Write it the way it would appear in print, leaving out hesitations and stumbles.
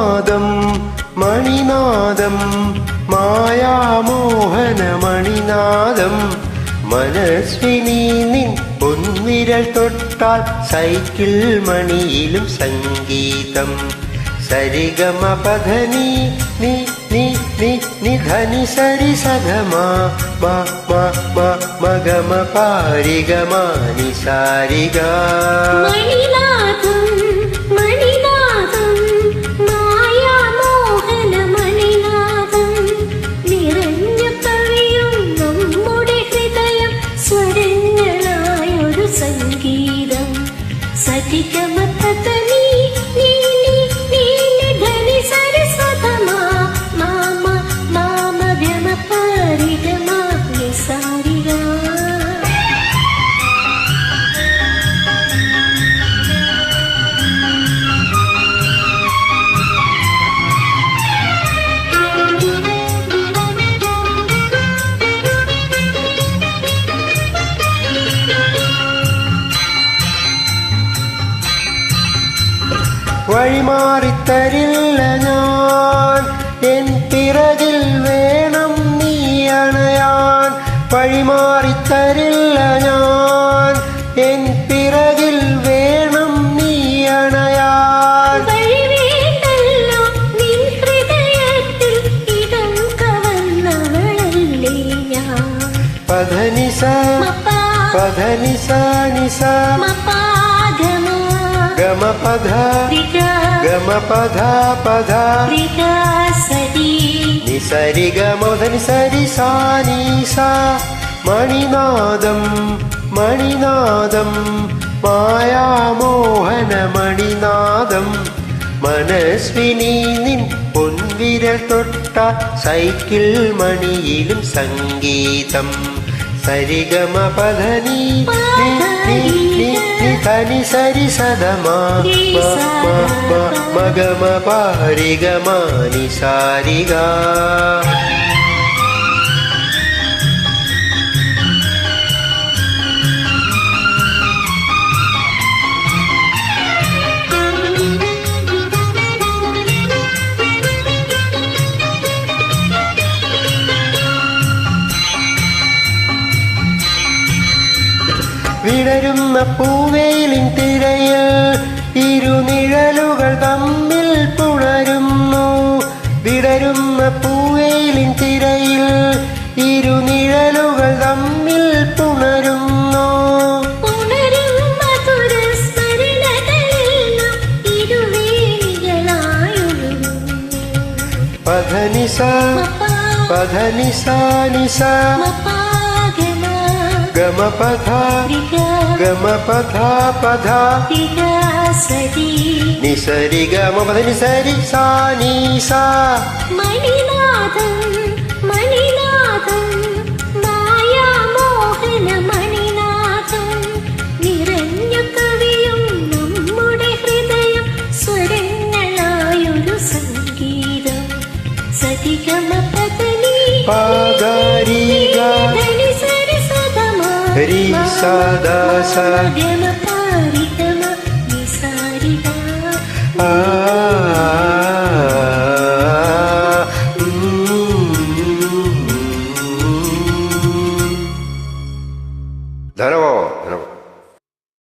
മണിനാദം മണിനാദം മായാമോഹന മണിനാദം മനസ്വിനി നിൻ പൊൻവിരൽ തൊട്ടാൽ സൈക്കിൾ മണിയിലും സംഗീതം സരിഗമ പധനി നി നി നി നിധനി സരി സഗമ മ മ മ മഗമ പാരിഗമ നി സാരിഗ മണിനാദം മണിനാദം മായാമോഹന മണിനാദം നിറഞ്ഞു കവിയും നമ്മുടെ ഹൃദയം സ്വരങ്ങളായൊരു സംഗീതം സരിഗമ പധനി നി നി നി നിധനി സരി സഗമ മ മ മ മഗമ പാരിഗമ നി സാരിഗ. വഴിമാറിത്തരില്ല ഞാൻ എൻ പിറകിൽ വേണം നീ അണയാൻ വഴിമാറിത്തരില്ല ഞാൻ എൻ പിറകിൽ വേണം നീ അണയാൻ വഴിവേണ്ടല്ലോ നിൻ ഹൃദയത്തിൽ ഇടം കവർന്നവളല്ലേ ഞാൻ പധനിസ പധനിസ നിസ ഗമ പധ ഗമ പധ പധ നിസരി ഗമധനി സരി സാനി സ മണിനാദം മണിനാദം മായാമോഹന മണിനാദം മനസ്വിനി നിൻ പൊൻവിരൽ തൊട്ട സൈക്കിൾ മണിയിലും സംഗീതം സരിഗമ പധനി ധനി സരി സദമ മഗമ പാരിഗമ നി സാരിഗ. വിടരുന്ന പൂവേലിൻ തിരയിൽ ഇരുനിഴലുകൾ തമ്മിൽ പുണരുന്നു വിടരുന്ന പൂവേലിൻ തിരയിൽ ഇരുനിഴലുകൾ തമ്മിൽ പുണരുന്നു പധനിസ പധനിസ നിസ ഗമ പധ ഗമ പധ പധ നിസരി ഗമ പധ നിസരി സാ നീ സാ. മണിനാദം മണിനാദം മായാമോഹന മണിനാദം നിറഞ്ഞു കവിയും നമ്മുടെ ഹൃദയം സ്വരങ്ങളായൊരു സംഗീതം സരിഗമ പധനി പഗരിഗ രി സദ സ ഗമ പാരിഗമ നി സാരിഗ. ധനവോ ധനവോ